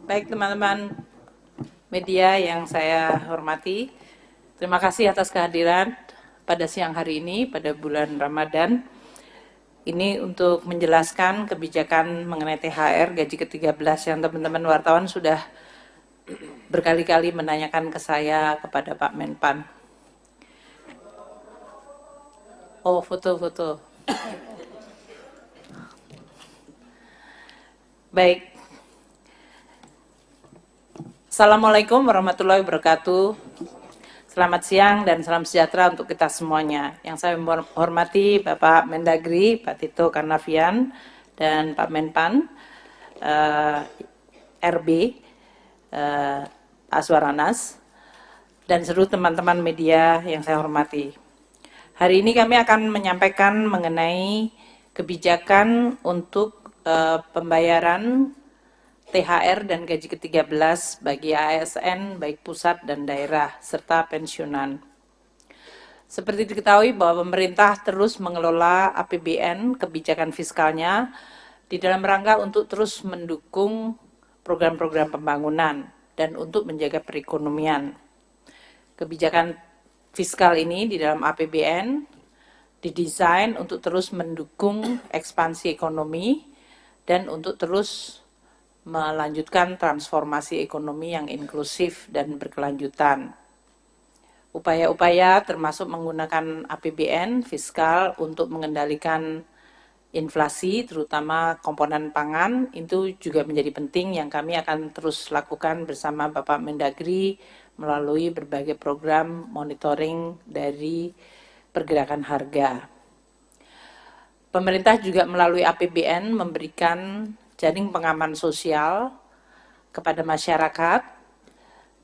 Baik teman-teman media yang saya hormati, terima kasih atas kehadiran pada siang hari ini pada bulan Ramadan. Ini untuk menjelaskan kebijakan mengenai THR gaji ke-13 yang teman-teman wartawan sudah berkali-kali menanyakan ke saya kepada Pak Menpan. Oh, foto-foto. Baik. Assalamualaikum warahmatullahi wabarakatuh. Selamat siang dan salam sejahtera untuk kita semuanya. Yang saya hormati Bapak Mendagri, Pak Tito Karnavian, dan Pak Menpan, RB, Aswaranas, dan seluruh teman-teman media yang saya hormati. Hari ini kami akan menyampaikan mengenai kebijakan untuk pembayaran THR dan gaji ke-13 bagi ASN baik pusat dan daerah serta pensiunan. Seperti diketahui bahwa pemerintah terus mengelola APBN kebijakan fiskalnya di dalam rangka untuk terus mendukung program-program pembangunan dan untuk menjaga perekonomian. Kebijakan fiskal ini di dalam APBN didesain untuk terus mendukung ekspansi ekonomi dan untuk terus melanjutkan transformasi ekonomi yang inklusif dan berkelanjutan. Upaya-upaya termasuk menggunakan APBN fiskal untuk mengendalikan inflasi, terutama komponen pangan, itu juga menjadi penting yang kami akan terus lakukan bersama Bapak Mendagri melalui berbagai program monitoring dari pergerakan harga. Pemerintah juga melalui APBN memberikan jaring pengaman sosial kepada masyarakat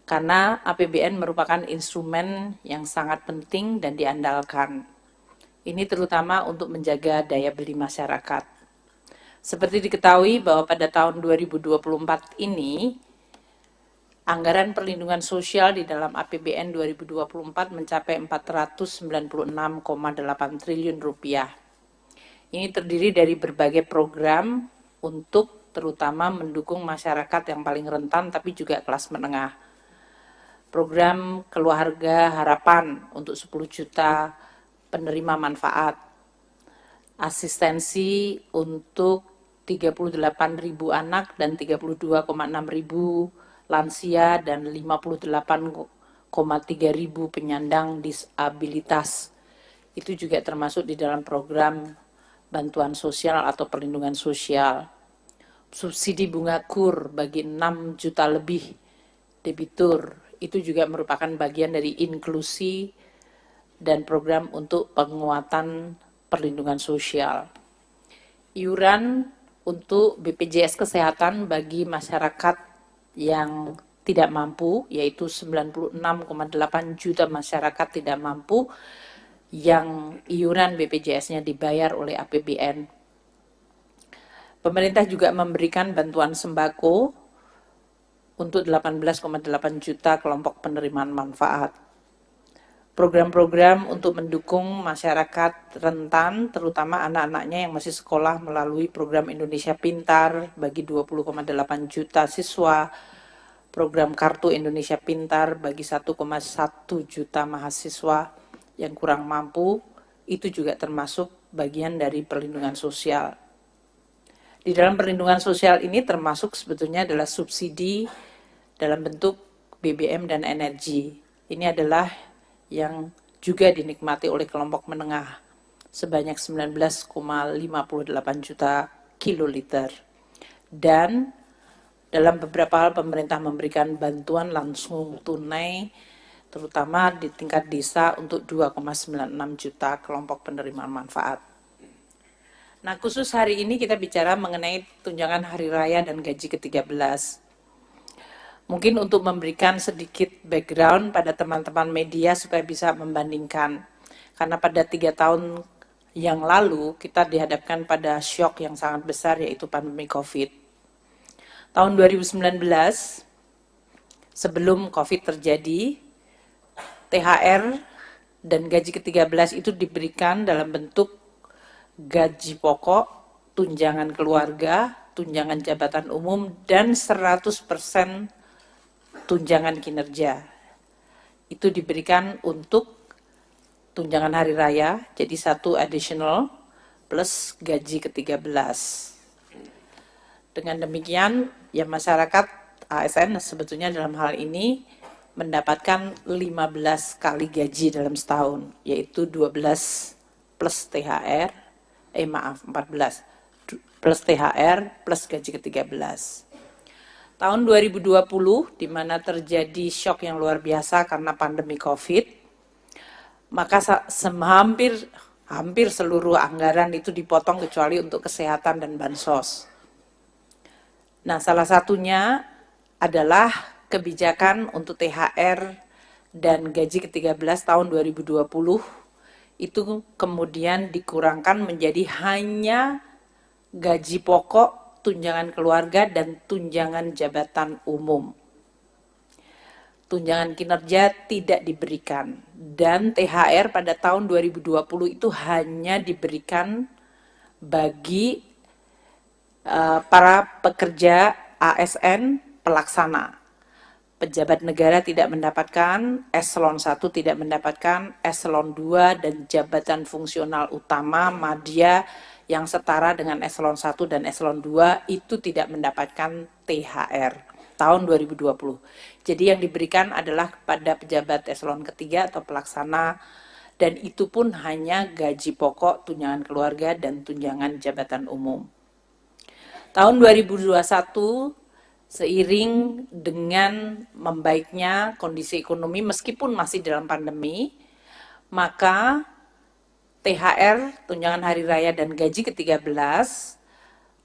karena APBN merupakan instrumen yang sangat penting dan diandalkan. Ini terutama untuk menjaga daya beli masyarakat. Seperti diketahui bahwa pada tahun 2024 ini anggaran perlindungan sosial di dalam APBN 2024 mencapai 496,8 triliun rupiah. Ini terdiri dari berbagai program untuk terutama mendukung masyarakat yang paling rentan tapi juga kelas menengah. Program Keluarga Harapan untuk 10 juta penerima manfaat. Asistensi untuk 38.000 anak dan 32,6.000 lansia dan 58,3.000 penyandang disabilitas. Itu juga termasuk di dalam program bantuan sosial atau perlindungan sosial. Subsidi bunga KUR bagi 6 juta lebih debitur, itu juga merupakan bagian dari inklusi dan program untuk penguatan perlindungan sosial. Iuran untuk BPJS Kesehatan bagi masyarakat yang tidak mampu, yaitu 96,8 juta masyarakat tidak mampu, yang iuran BPJS-nya dibayar oleh APBN. Pemerintah juga memberikan bantuan sembako untuk 18,8 juta kelompok penerimaan manfaat. Program-program untuk mendukung masyarakat rentan, terutama anak-anaknya yang masih sekolah melalui program Indonesia Pintar bagi 20,8 juta siswa, program Kartu Indonesia Pintar bagi 1,1 juta mahasiswa yang kurang mampu, itu juga termasuk bagian dari perlindungan sosial. Di dalam perlindungan sosial ini termasuk sebetulnya adalah subsidi dalam bentuk BBM dan energi. Ini adalah yang juga dinikmati oleh kelompok menengah sebanyak 19,58 juta kiloliter. Dan dalam beberapa hal pemerintah memberikan bantuan langsung tunai terutama di tingkat desa untuk 2,96 juta kelompok penerima manfaat. Nah, khusus hari ini kita bicara mengenai tunjangan hari raya dan gaji ke-13. Mungkin untuk memberikan sedikit background pada teman-teman media supaya bisa membandingkan. Karena pada 3 tahun yang lalu kita dihadapkan pada syok yang sangat besar yaitu pandemi COVID. Tahun 2019, sebelum COVID terjadi, THR dan gaji ke-13 itu diberikan dalam bentuk gaji pokok, tunjangan keluarga, tunjangan jabatan umum, dan 100% tunjangan kinerja. Itu diberikan untuk tunjangan hari raya, jadi 1 additional plus gaji ke-13. Dengan demikian, ya masyarakat ASN sebetulnya dalam hal ini mendapatkan 15 kali gaji dalam setahun, yaitu 12 plus THR, 14 plus THR plus gaji ke-13. Tahun 2020, di mana terjadi shock yang luar biasa karena pandemi COVID, maka hampir seluruh anggaran itu dipotong kecuali untuk kesehatan dan bansos. Nah, salah satunya adalah kebijakan untuk THR dan gaji ke-13 tahun 2020 itu kemudian dikurangkan menjadi hanya gaji pokok, tunjangan keluarga, dan tunjangan jabatan umum. Tunjangan kinerja tidak diberikan, dan THR pada tahun 2020 itu hanya diberikan bagi para pekerja ASN pelaksana. Pejabat negara tidak mendapatkan, eselon 1 tidak mendapatkan, eselon 2 dan jabatan fungsional utama madya yang setara dengan eselon 1 dan eselon 2 itu tidak mendapatkan THR tahun 2020. Jadi yang diberikan adalah kepada pejabat eselon ketiga atau pelaksana, dan itu pun hanya gaji pokok, tunjangan keluarga, dan tunjangan jabatan umum. Tahun 2021, seiring dengan membaiknya kondisi ekonomi meskipun masih dalam pandemi, maka THR, tunjangan hari raya, dan gaji ke-13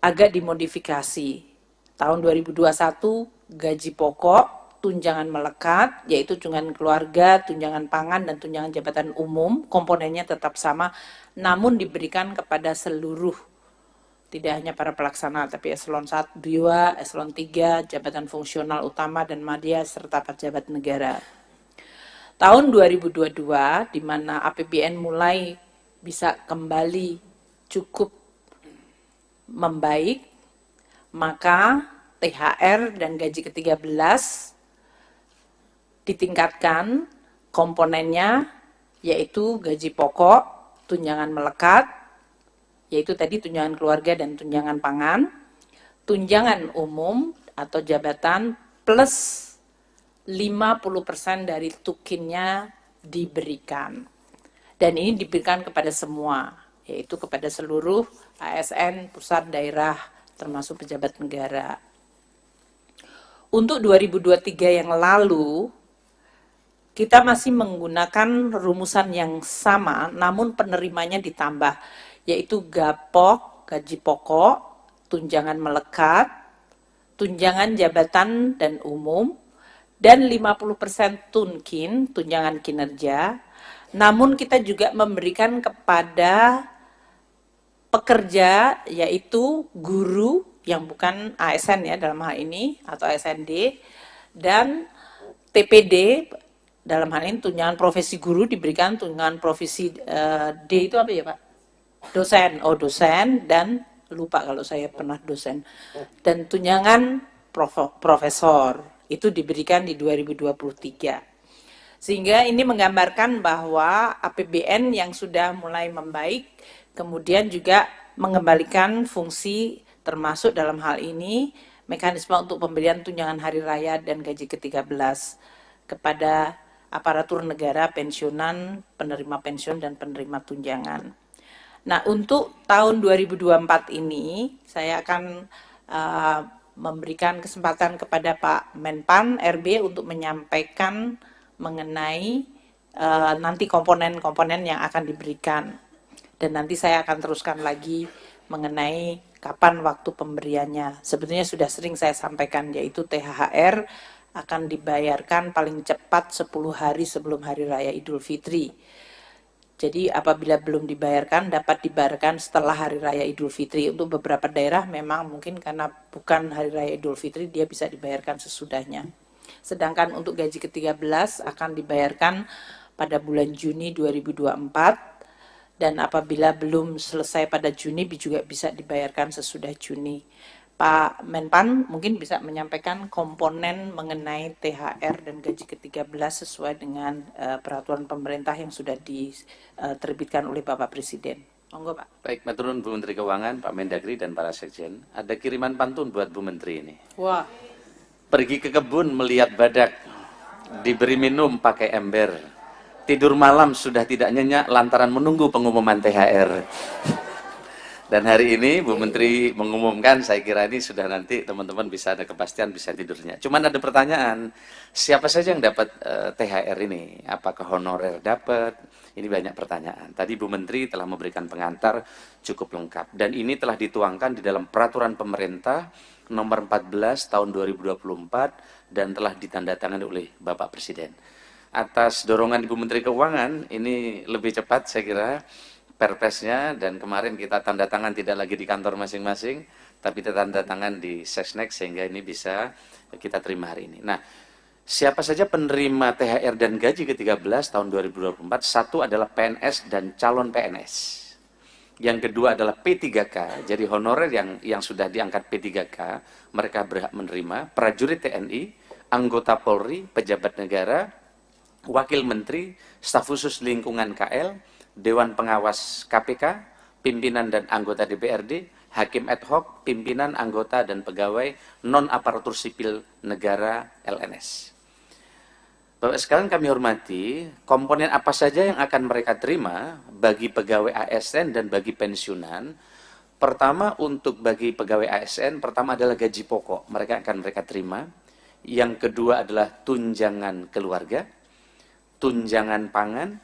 agak dimodifikasi. Tahun 2021, gaji pokok, tunjangan melekat, yaitu tunjangan keluarga, tunjangan pangan, dan tunjangan jabatan umum, komponennya tetap sama, namun diberikan kepada seluruh, tidak hanya para pelaksana, tapi eselon 1, 2, eselon 3, jabatan fungsional utama dan madya, serta pejabat negara. Tahun 2022, di mana APBN mulai bisa kembali cukup membaik, maka THR dan gaji ke-13 ditingkatkan komponennya, yaitu gaji pokok, tunjangan melekat, yaitu tadi tunjangan keluarga dan tunjangan pangan, tunjangan umum atau jabatan plus 50% dari tukinnya diberikan. Dan ini diberikan kepada semua, yaitu kepada seluruh ASN, pusat, daerah, termasuk pejabat negara. Untuk 2023 yang lalu, kita masih menggunakan rumusan yang sama, namun penerimanya ditambah, yaitu GAPOK, gaji pokok, tunjangan melekat, tunjangan jabatan dan umum, dan 50% tunkin, tunjangan kinerja. Namun kita juga memberikan kepada pekerja, yaitu guru yang bukan ASN ya dalam hal ini, atau ASND, dan TPD, dalam hal ini tunjangan profesi guru diberikan, tunjangan profesi D itu apa ya Pak? Dosen, dan lupa kalau saya pernah dosen, dan tunjangan profesor itu diberikan di 2023. Sehingga ini menggambarkan bahwa APBN yang sudah mulai membaik, kemudian juga mengembalikan fungsi, termasuk dalam hal ini mekanisme untuk pemberian tunjangan hari raya dan gaji ke-13 kepada aparatur negara, pensiunan, penerima pensiun, dan penerima tunjangan. Nah, untuk tahun 2024 ini, saya akan memberikan kesempatan kepada Pak Menpan RB untuk menyampaikan mengenai nanti komponen-komponen yang akan diberikan. Dan nanti saya akan teruskan lagi mengenai kapan waktu pemberiannya. Sebetulnya sudah sering saya sampaikan, yaitu THR akan dibayarkan paling cepat 10 hari sebelum Hari Raya Idul Fitri. Jadi apabila belum dibayarkan, dapat dibayarkan setelah Hari Raya Idul Fitri. Untuk beberapa daerah memang mungkin karena bukan Hari Raya Idul Fitri, dia bisa dibayarkan sesudahnya. Sedangkan untuk gaji ke-13 akan dibayarkan pada bulan Juni 2024. Dan apabila belum selesai pada Juni, juga bisa dibayarkan sesudah Juni. Pak Menpan mungkin bisa menyampaikan komponen mengenai THR dan gaji ke-13 sesuai dengan peraturan pemerintah yang sudah diterbitkan oleh Bapak Presiden. Monggo Pak. Baik, maturun Bu Menteri Keuangan, Pak Mendagri, dan para sekjen. Ada kiriman pantun buat Bu Menteri ini. Wah. Pergi ke kebun melihat badak, diberi minum pakai ember. Tidur malam sudah tidak nyenyak lantaran menunggu pengumuman THR. Dan hari ini Bu Menteri mengumumkan, saya kira ini sudah nanti teman-teman bisa ada kepastian, bisa tidurnya. Cuman ada pertanyaan, siapa saja yang dapat THR ini? Apakah honorer dapat? Ini banyak pertanyaan. Tadi Bu Menteri telah memberikan pengantar cukup lengkap. Dan ini telah dituangkan di dalam peraturan pemerintah nomor 14 tahun 2024 dan telah ditandatangani oleh Bapak Presiden. Atas dorongan Ibu Menteri Keuangan, ini lebih cepat saya kira perpresnya, dan kemarin kita tanda tangan tidak lagi di kantor masing-masing, tapi kita tanda tangan di Sesnek sehingga ini bisa kita terima hari ini. Nah, siapa saja penerima THR dan gaji ke-13 tahun 2024? Satu adalah PNS dan calon PNS. Yang kedua adalah P3K, jadi honorer yang sudah diangkat P3K, mereka berhak menerima, prajurit TNI, anggota Polri, pejabat negara, wakil menteri, staf khusus lingkungan KL, Dewan Pengawas KPK, pimpinan dan anggota DPRD, hakim ad hoc, pimpinan, anggota, dan pegawai non-aparatur sipil negara LNS. Bapak sekalian kami hormati, komponen apa saja yang akan mereka terima bagi pegawai ASN dan bagi pensiunan. Pertama, untuk bagi pegawai ASN, pertama adalah gaji pokok, mereka terima. Yang kedua adalah tunjangan keluarga, tunjangan pangan,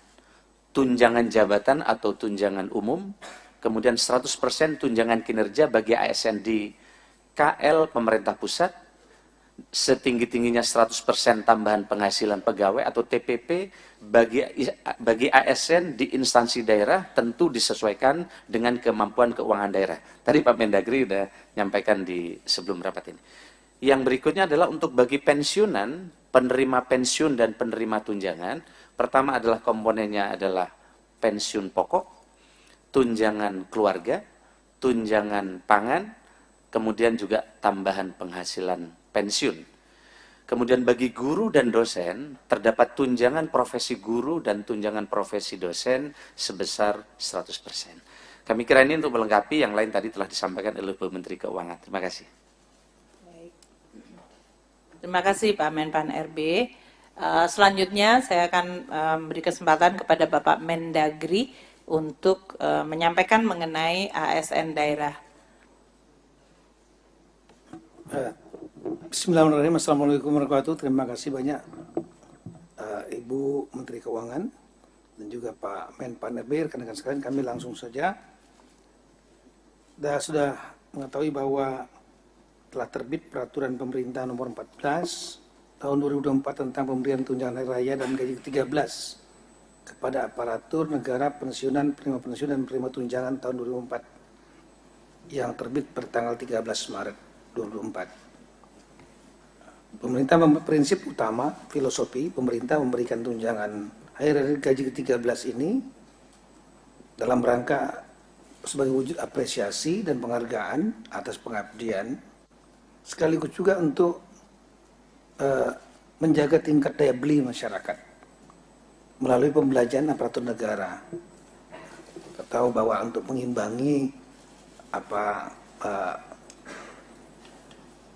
tunjangan jabatan atau tunjangan umum, kemudian 100% tunjangan kinerja bagi ASN di KL pemerintah pusat, setinggi-tingginya 100% tambahan penghasilan pegawai atau TPP bagi ASN di instansi daerah, tentu disesuaikan dengan kemampuan keuangan daerah. Tadi Pak Mendagri sudah nyampaikan di sebelum rapat ini. Yang berikutnya adalah untuk bagi pensiunan, penerima pensiun dan penerima tunjangan. Pertama adalah komponennya adalah pensiun pokok, tunjangan keluarga, tunjangan pangan, kemudian juga tambahan penghasilan pensiun. Kemudian bagi guru dan dosen, terdapat tunjangan profesi guru dan tunjangan profesi dosen sebesar 100%. Kami kira ini untuk melengkapi, yang lain tadi telah disampaikan oleh Bu Menteri Keuangan. Terima kasih. Terima kasih Pak Menpan RB. Selanjutnya saya akan beri kesempatan kepada Bapak Mendagri untuk menyampaikan mengenai ASN daerah. Bismillahirrahmanirrahim. Assalamualaikum warahmatullahi wabarakatuh. Terima kasih banyak Ibu Menteri Keuangan dan juga Pak Menpan RB. Rekan-rekan sekalian, kami langsung saja. Sudah mengetahui bahwa telah terbit peraturan pemerintah nomor 14 tahun 2024 tentang pemberian tunjangan hari raya dan gaji ke-13 kepada aparatur negara, pensiunan, penerima pensiunan, dan penerima tunjangan tahun 2024 yang terbit pada tanggal 13 Maret 2024. Pemerintah prinsip utama, filosofi pemerintah memberikan tunjangan hari raya gaji ke-13 ini dalam rangka sebagai wujud apresiasi dan penghargaan atas pengabdian, sekaligus juga untuk menjaga tingkat daya beli masyarakat melalui pembelajaran aparatur negara. Kita tahu bahwa untuk mengimbangi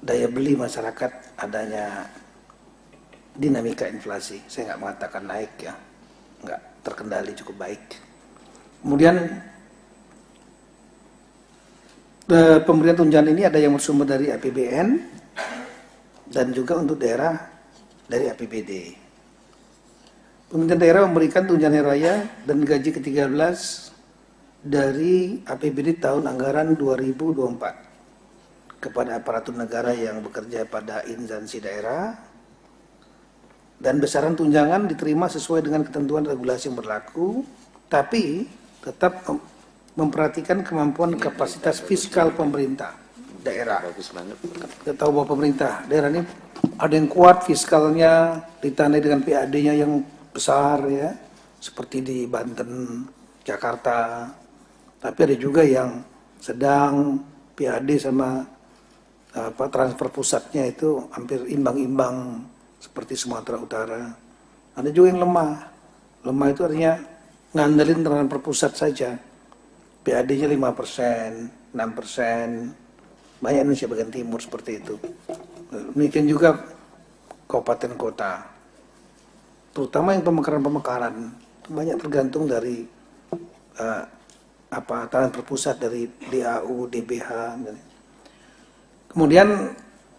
daya beli masyarakat adanya dinamika inflasi, saya nggak mengatakan naik ya, nggak terkendali cukup baik. Kemudian pemberian tunjangan ini ada yang bersumber dari APBN dan juga untuk daerah dari APBD. Pemerintah daerah memberikan tunjangan hari raya dan gaji ke-13 dari APBD tahun anggaran 2024 kepada aparatur negara yang bekerja pada instansi daerah, dan besaran tunjangan diterima sesuai dengan ketentuan regulasi yang berlaku, tapi tetap memperhatikan kemampuan kapasitas fiskal pemerintah daerah. Bagus banget. Kita tahu bahwa pemerintah daerah ini ada yang kuat fiskalnya, ditandai dengan PAD-nya yang besar ya, seperti di Banten, Jakarta. Tapi ada juga yang sedang PAD sama transfer pusatnya itu hampir imbang-imbang seperti Sumatera Utara. Ada juga yang lemah. Lemah itu artinya ngandelin transfer pusat saja. PAD-nya 5%, 6%. Banyak Indonesia bagian timur seperti itu. Demikian juga kabupaten kota. Terutama yang pemekaran-pemekaran banyak tergantung dari transfer pusat dari DAU, DBH. Kemudian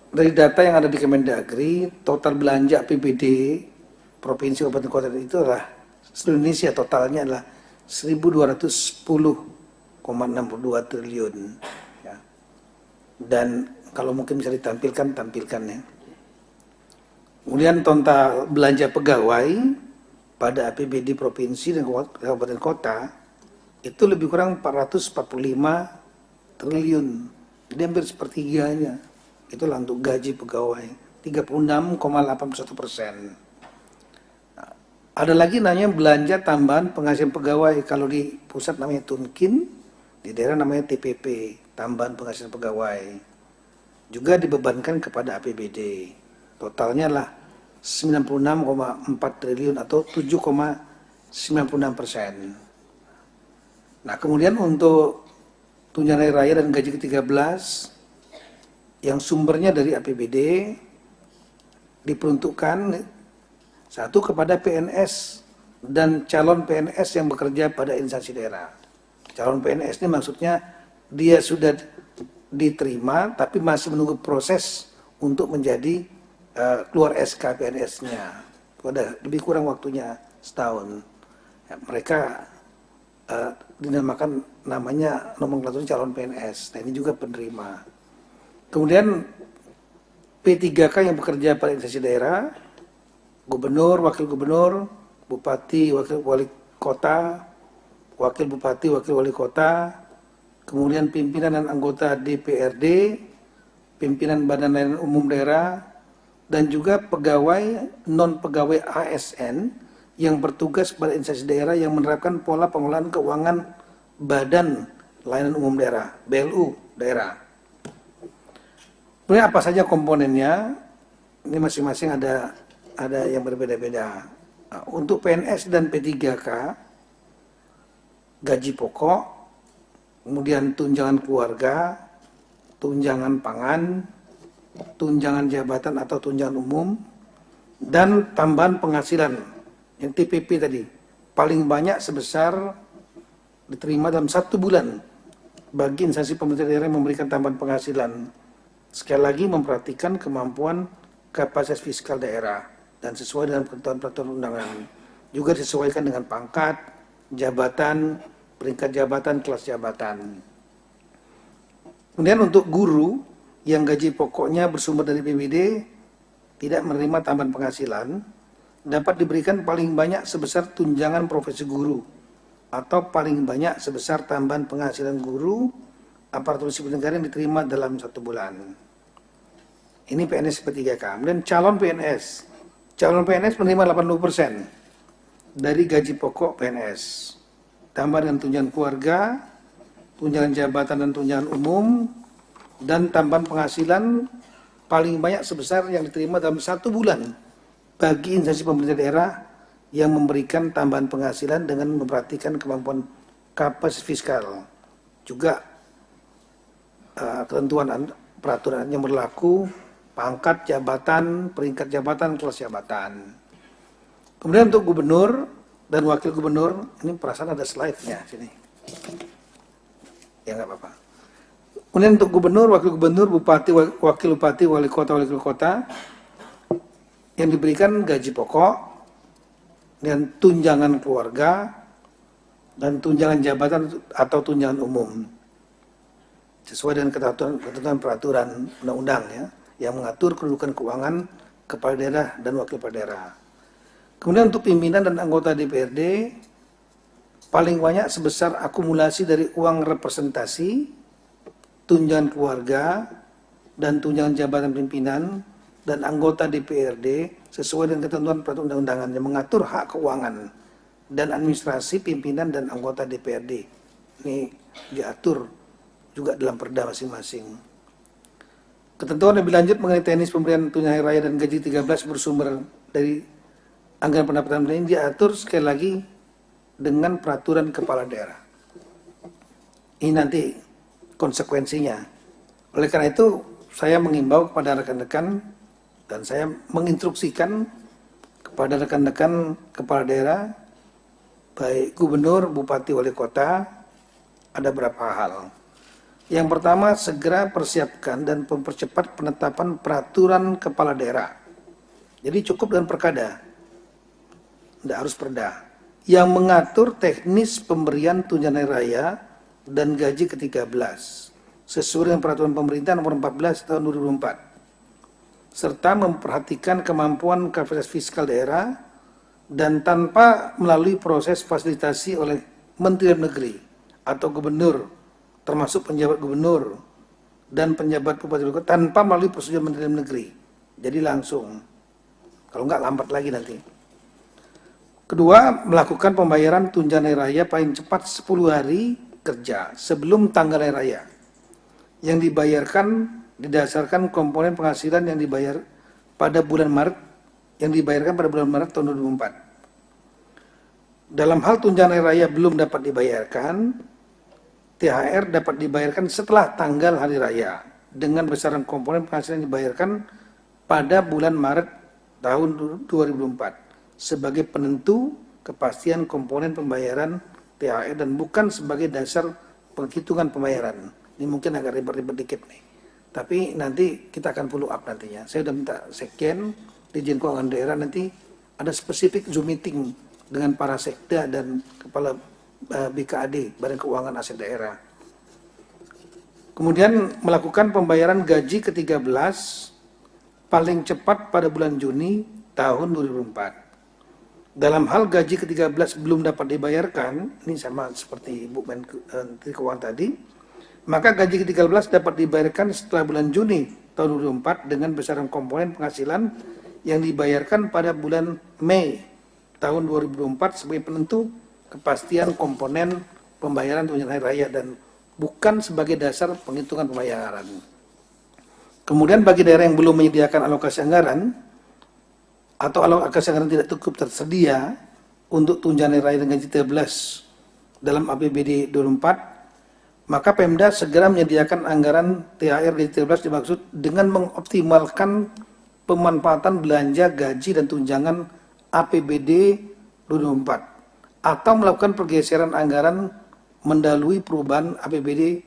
dari data yang ada di Kemendagri, total belanja APBD provinsi kabupaten kota itu adalah seluruh Indonesia totalnya adalah 1.210,62 triliun. Ya. Dan kalau mungkin bisa ditampilkan, tampilkan ya. Kemudian total belanja pegawai pada APBD provinsi dan kabupaten kota itu lebih kurang 445 triliun. Jadi hampir sepertiganya. Itulah untuk gaji pegawai, 36,81%. Nah, ada lagi namanya belanja tambahan penghasilan pegawai. Kalau di pusat namanya Tunkin, di daerah namanya TPP, tambahan penghasilan pegawai. Juga dibebankan kepada APBD. Totalnya lah 96,4 triliun atau 7,96%. Nah, kemudian untuk tunjangan hari raya dan gaji ke-13 yang sumbernya dari APBD diperuntukkan satu kepada PNS dan calon PNS yang bekerja pada instansi daerah. Calon PNS ini maksudnya dia sudah diterima tapi masih menunggu proses untuk menjadi keluar SK PNS-nya. Udah lebih kurang waktunya setahun. Ya, mereka dinamakan namanya nomenklatur calon PNS. Nah, ini juga penerima. Kemudian P3K yang bekerja pada instansi daerah, gubernur, wakil gubernur, bupati, wakil wali kota, wakil bupati, wakil wali kota, kemudian pimpinan dan anggota DPRD, pimpinan badan layanan umum daerah, dan juga pegawai non-pegawai ASN yang bertugas pada instansi daerah yang menerapkan pola pengelolaan keuangan badan layanan umum daerah, BLU daerah. Kemudian apa saja komponennya? Ini masing-masing ada yang berbeda-beda. Nah, untuk PNS dan P3K, gaji pokok, kemudian tunjangan keluarga, tunjangan pangan, tunjangan jabatan atau tunjangan umum, dan tambahan penghasilan yang TPP tadi paling banyak sebesar diterima dalam 1 bulan bagi instansi pemerintah daerah yang memberikan tambahan penghasilan. Sekali lagi memperhatikan kemampuan kapasitas fiskal daerah dan sesuai dengan peraturan undangan. Juga disesuaikan dengan pangkat, jabatan, peringkat jabatan, kelas jabatan. Kemudian untuk guru yang gaji pokoknya bersumber dari APBD tidak menerima tambahan penghasilan dapat diberikan paling banyak sebesar tunjangan profesi guru atau paling banyak sebesar tambahan penghasilan guru aparatur sipil negara yang diterima dalam 1 bulan. Ini PNS P3K. Kemudian calon PNS menerima 80% dari gaji pokok PNS. Tambah dengan tunjangan keluarga, tunjangan jabatan dan tunjangan umum, dan tambahan penghasilan paling banyak sebesar yang diterima dalam 1 bulan bagi instansi pemerintah daerah yang memberikan tambahan penghasilan dengan memperhatikan kemampuan kapasitas fiskal. Juga ketentuan peraturan yang berlaku, pangkat jabatan, peringkat jabatan, kelas jabatan. Kemudian untuk gubernur dan wakil gubernur, ini perasaan ada slide-nya sini. Ya nggak apa-apa. Kemudian untuk gubernur, wakil gubernur, bupati, wakil bupati, wali kota yang diberikan gaji pokok dan tunjangan keluarga dan tunjangan jabatan atau tunjangan umum sesuai dengan ketentuan peraturan undang-undang ya yang mengatur kedudukan keuangan kepala daerah dan wakil kepala daerah. Kemudian untuk pimpinan dan anggota DPRD paling banyak sebesar akumulasi dari uang representasi, tunjangan keluarga, dan tunjangan jabatan pimpinan dan anggota DPRD sesuai dengan ketentuan peraturan undang-undangan yang mengatur hak keuangan dan administrasi pimpinan dan anggota DPRD. Ini diatur juga dalam perda masing-masing. Ketentuan lebih lanjut mengenai teknis pemberian tunjangan hari raya dan gaji 13 bersumber dari anggaran pendapatan ini diatur sekali lagi dengan peraturan kepala daerah. Ini nanti konsekuensinya. Oleh karena itu, saya mengimbau kepada rekan-rekan dan saya menginstruksikan kepada rekan-rekan kepala daerah, baik gubernur, bupati, wali kota, ada beberapa hal. Yang pertama, segera persiapkan dan mempercepat penetapan peraturan kepala daerah. Jadi cukup dengan perkada, tidak harus perda, yang mengatur teknis pemberian tunjangan hari raya dan gaji ke-13 sesuai dengan peraturan pemerintah nomor 14 tahun 2004, serta memperhatikan kemampuan kapasitas fiskal daerah dan tanpa melalui proses fasilitasi oleh Menteri Dalam Negeri atau gubernur, termasuk penjabat gubernur dan penjabat bupati wali kota, tanpa melalui persetujuan Menteri Dalam Negeri. Jadi langsung, kalau enggak lambat lagi nanti. Kedua, melakukan pembayaran tunjangan hari raya paling cepat 10 hari kerja sebelum tanggal hari raya, yang dibayarkan didasarkan komponen penghasilan yang dibayar pada bulan Maret, yang dibayarkan pada bulan Maret tahun 2004. Dalam hal tunjangan hari raya belum dapat dibayarkan, THR dapat dibayarkan setelah tanggal hari raya dengan besaran komponen penghasilan yang dibayarkan pada bulan Maret tahun 2004 sebagai penentu kepastian komponen pembayaran THR dan bukan sebagai dasar penghitungan pembayaran. Ini mungkin agak ribet-ribet dikit nih, tapi nanti kita akan follow up nantinya. Saya sudah minta Sekjen, Dirjen Keuangan Daerah, nanti ada spesifik Zoom meeting dengan para sekda dan kepala BKAD, Badan Keuangan Aset Daerah. Kemudian melakukan pembayaran gaji ke-13 paling cepat pada bulan Juni tahun 2004. Dalam hal gaji ke-13 belum dapat dibayarkan, ini sama seperti Bu Menteri Keuangan tadi, maka gaji ke-13 dapat dibayarkan setelah bulan Juni tahun 2004 dengan besaran komponen penghasilan yang dibayarkan pada bulan Mei tahun 2024 sebagai penentu kepastian komponen pembayaran tunjangan hari raya dan bukan sebagai dasar penghitungan pembayaran. Kemudian bagi daerah yang belum menyediakan alokasi anggaran atau alokasi anggaran tidak cukup tersedia untuk tunjangan hari raya dan gaji 13 dalam APBD 2024, maka Pemda segera menyediakan anggaran THR gaji 13 dimaksud dengan mengoptimalkan pemanfaatan belanja gaji dan tunjangan APBD 2024 atau melakukan pergeseran anggaran mendahului perubahan APBD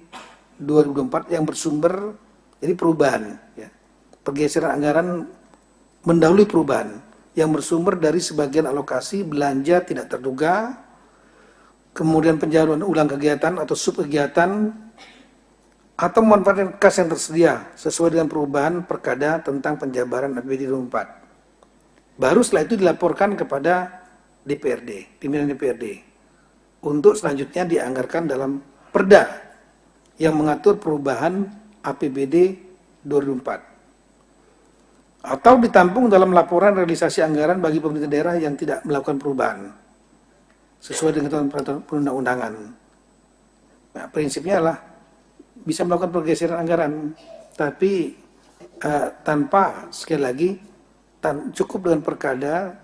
2024 yang bersumber, jadi perubahan ya, pergeseran anggaran mendahului perubahan yang bersumber dari sebagian alokasi belanja tidak terduga, kemudian penjaluan ulang kegiatan atau subkegiatan, atau memanfaatkan kas yang tersedia sesuai dengan perubahan perkada tentang penjabaran APBD 2024. Baru setelah itu dilaporkan kepada DPRD, pimpinan DPRD, untuk selanjutnya dianggarkan dalam perda yang mengatur perubahan APBD 2004. Atau ditampung dalam laporan realisasi anggaran bagi pemerintah daerah yang tidak melakukan perubahan sesuai dengan peraturan perundang-undangan. Nah, prinsipnya adalah bisa melakukan pergeseran anggaran, tapi tanpa sekali lagi cukup dengan perkada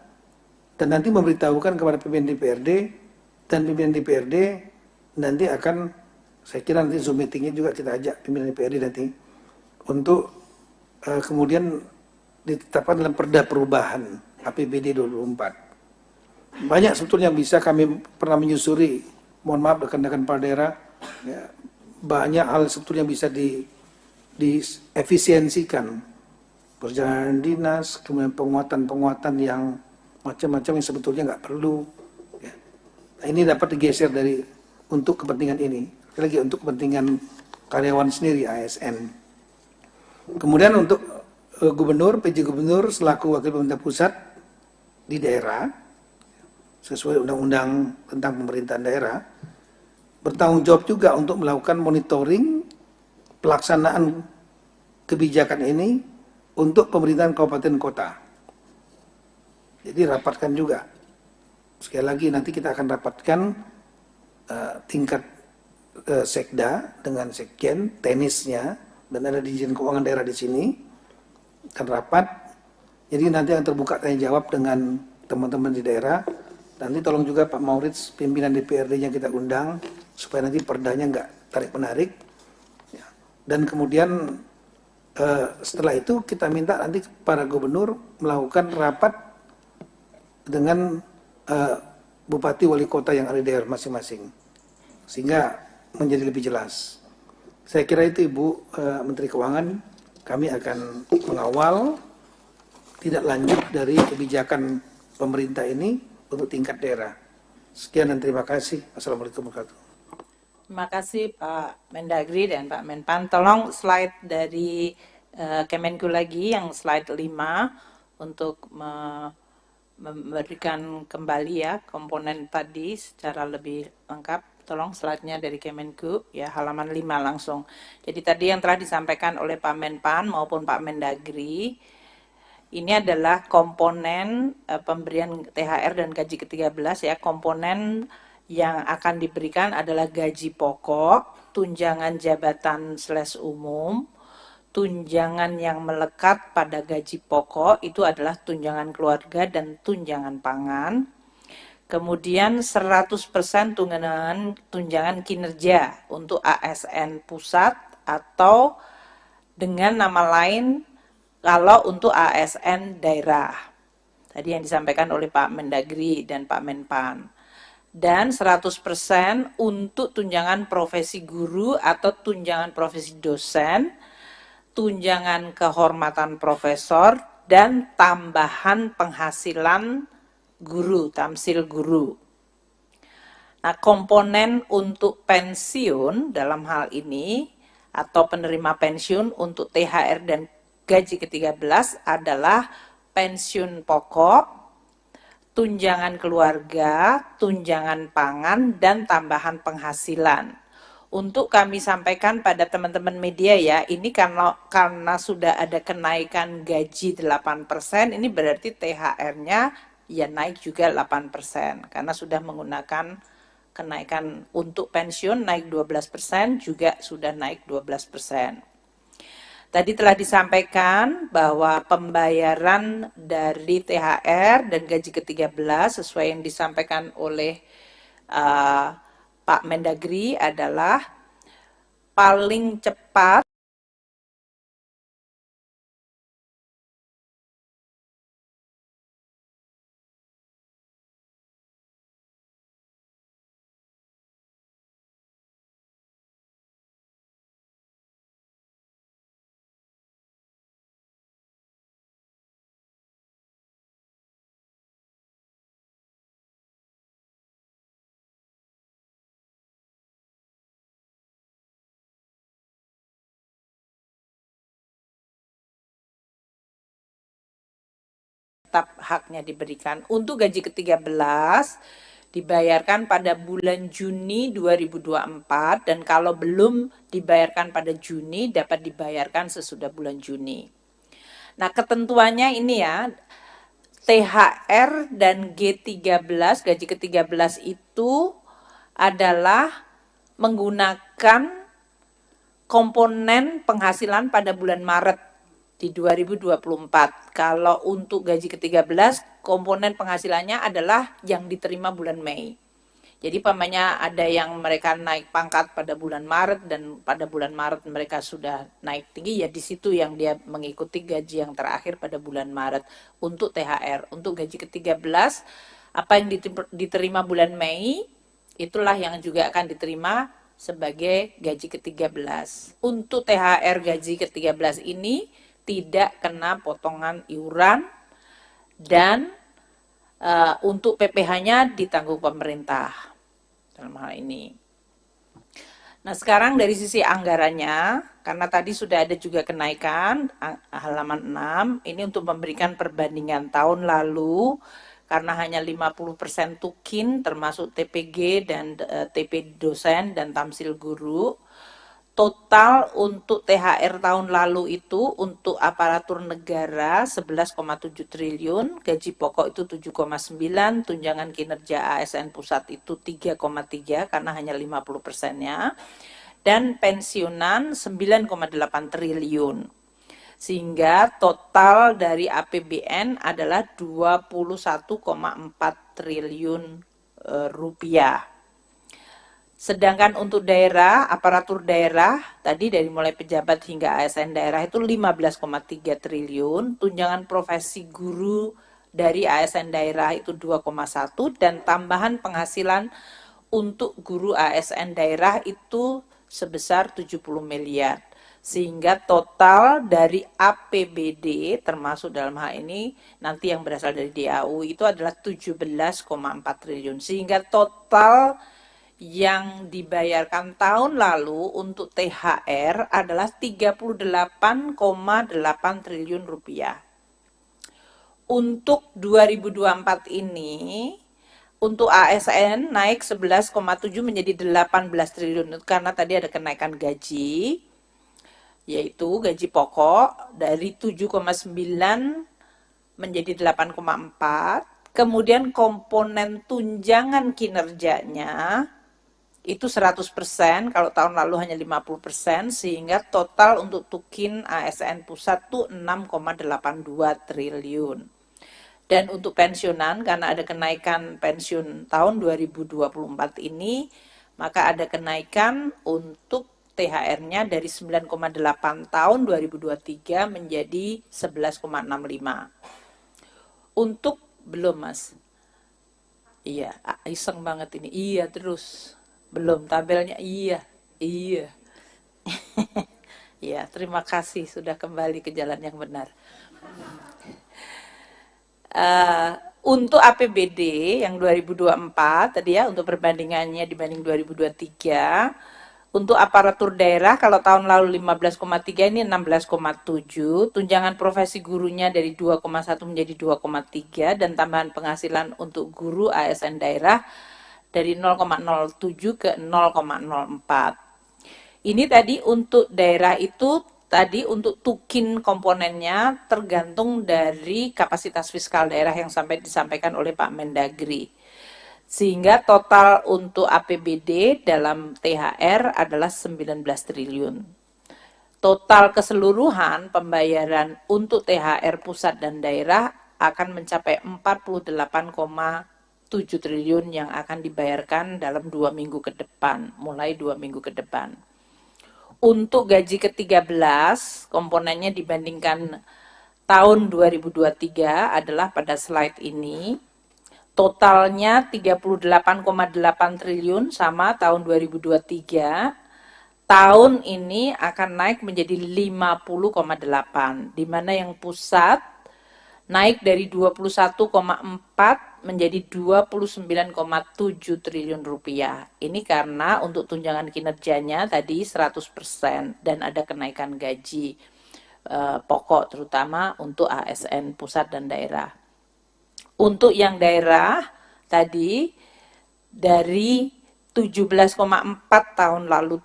dan nanti memberitahukan kepada pimpinan DPRD, dan pimpinan DPRD nanti akan, saya kira nanti Zoom meetingnya juga kita ajak pimpinan DPRD nanti untuk kemudian ditetapkan dalam perda perubahan APBD 2024. Banyak sebetulnya yang bisa kami pernah menyusuri, mohon maaf rekan-rekan kepala daerah, ya, banyak hal sebetulnya yang bisa diefisiensikan. Perjalanan dinas, kemudian penguatan-penguatan yang macam-macam yang sebetulnya nggak perlu. Ya. Nah, ini dapat digeser dari untuk kepentingan ini, lagi untuk kepentingan karyawan sendiri ASN. Kemudian untuk gubernur, PJ gubernur selaku wakil pemerintah pusat di daerah sesuai undang-undang tentang pemerintahan daerah bertanggung jawab juga untuk melakukan monitoring pelaksanaan kebijakan ini untuk pemerintahan kabupaten kota. Jadi rapatkan juga. Sekali lagi nanti kita akan rapatkan tingkat sekda dengan sekjen, teknisnya dan ada Dirjen Keuangan Daerah di sini dan rapat. Jadi nanti yang terbuka tanya jawab dengan teman-teman di daerah. Nanti tolong juga Pak Maurits, pimpinan DPRD-nya kita undang supaya nanti perdanya nggak tarik-menarik. Ya. Dan kemudian setelah itu kita minta nanti para gubernur melakukan rapat dengan bupati wali kota yang ada di daerah masing-masing, sehingga menjadi lebih jelas. Saya kira itu Ibu Menteri Keuangan, kami akan mengawal tidak lanjut dari kebijakan pemerintah ini untuk tingkat daerah. Sekian dan terima kasih. Assalamualaikum warahmatullahi wabarakatuh. Terima kasih Pak Mendagri dan Pak Menpan. Tolong slide dari Kemenku lagi yang slide 5 untuk memberikan kembali ya komponen tadi secara lebih lengkap. Tolong slide-nya dari Kemenku ya, halaman 5 langsung. Jadi tadi yang telah disampaikan oleh Pak Menpan maupun Pak Mendagri, ini adalah komponen pemberian THR dan gaji ke-13 ya. Komponen yang akan diberikan adalah gaji pokok, tunjangan jabatan /umum, tunjangan yang melekat pada gaji pokok itu adalah tunjangan keluarga dan tunjangan pangan. Kemudian 100% tunjangan kinerja untuk ASN pusat atau dengan nama lain kalau untuk ASN daerah. Tadi yang disampaikan oleh Pak Mendagri dan Pak Menpan. Dan 100% untuk tunjangan profesi guru atau tunjangan profesi dosen, tunjangan kehormatan profesor, dan tambahan penghasilan guru, tamsil guru. Nah, komponen untuk pensiun dalam hal ini atau penerima pensiun untuk THR dan gaji ke-13 adalah pensiun pokok, tunjangan keluarga, tunjangan pangan, dan tambahan penghasilan. Untuk kami sampaikan pada teman-teman media ya, ini karena sudah ada kenaikan gaji 8%, ini berarti THR-nya ya naik juga 8%, karena sudah menggunakan kenaikan untuk pensiun naik 12%, juga sudah naik 12%. Tadi telah disampaikan bahwa pembayaran dari THR dan gaji ke-13 sesuai yang disampaikan oleh Pak Mendagri adalah paling cepat haknya diberikan. Untuk gaji ke-13 dibayarkan pada bulan Juni 2024 dan kalau belum dibayarkan pada Juni dapat dibayarkan sesudah bulan Juni. Nah, ketentuannya ini ya, THR dan G13, gaji ke-13 itu adalah menggunakan komponen penghasilan pada bulan Maret di 2024. Kalau untuk gaji ke-13, komponen penghasilannya adalah yang diterima bulan Mei. Jadi pamannya ada yang mereka naik pangkat pada bulan Maret dan pada bulan Maret mereka sudah naik tinggi, ya di situ yang dia mengikuti gaji yang terakhir pada bulan Maret untuk THR. Untuk gaji ke-13, apa yang diterima bulan Mei, itulah yang juga akan diterima sebagai gaji ke-13. Untuk THR gaji ke-13 ini tidak kena potongan iuran dan untuk PPh-nya ditanggung pemerintah dalam hal ini. Nah, sekarang dari sisi anggarannya, karena tadi sudah ada juga kenaikan halaman 6, ini untuk memberikan perbandingan tahun lalu karena hanya 50% tukin termasuk TPG dan TP dosen dan tamsil guru. Total untuk THR tahun lalu itu untuk aparatur negara 11,7 triliun, gaji pokok itu 7,9, tunjangan kinerja ASN pusat itu 3,3 karena hanya 50%-nya. dan pensiunan 9,8 triliun. Sehingga total dari APBN adalah 21,4 triliun rupiah. Sedangkan untuk daerah, aparatur daerah, tadi dari mulai pejabat hingga ASN daerah itu 15,3 triliun, tunjangan profesi guru dari ASN daerah itu 2,1, dan tambahan penghasilan untuk guru ASN daerah itu sebesar 70 miliar. Sehingga total dari APBD termasuk dalam hal ini nanti yang berasal dari DAU itu adalah 17,4 triliun. Sehingga total yang dibayarkan tahun lalu untuk THR adalah 38,8 triliun rupiah. Untuk 2024 ini untuk ASN naik 11,7 menjadi 18 triliun karena tadi ada kenaikan gaji, yaitu gaji pokok dari 7,9 menjadi 8,4. Kemudian komponen tunjangan kinerjanya itu 100%, kalau tahun lalu hanya 50%, sehingga total untuk tukin ASN pusat itu 6,82 triliun. Dan untuk pensiunan, karena ada kenaikan pensiun tahun 2024 ini, maka ada kenaikan untuk THR-nya dari 9,8 tahun 2023 menjadi 11,65. Untuk, belum mas? Iya, iseng banget ini. Iya terus. Belum tabelnya, iya. Ya, terima kasih sudah kembali ke jalan yang benar. Untuk APBD yang 2024 tadi ya, untuk perbandingannya dibanding 2023, untuk aparatur daerah kalau tahun lalu 15,3 ini 16,7, tunjangan profesi gurunya dari 2,1 menjadi 2,3, dan tambahan penghasilan untuk guru ASN daerah dari 0,07 ke 0,04. Ini tadi untuk daerah itu tadi untuk tukin komponennya tergantung dari kapasitas fiskal daerah yang sampai disampaikan oleh Pak Mendagri. Sehingga total untuk APBD dalam THR adalah 19 triliun. Total keseluruhan pembayaran untuk THR pusat dan daerah akan mencapai 48,7 triliun yang akan dibayarkan dalam 2 minggu ke depan, mulai 2 minggu ke depan. Untuk gaji ke-13, komponennya dibandingkan tahun 2023 adalah pada slide ini. Totalnya 38,8 triliun sama tahun 2023. Tahun ini akan naik menjadi 50,8, di mana yang pusat naik dari 21,4 menjadi 29,7 triliun rupiah. Ini karena untuk tunjangan kinerjanya tadi 100% dan ada kenaikan gaji pokok terutama untuk ASN pusat dan daerah. Untuk yang daerah tadi dari 17,4 tahun lalu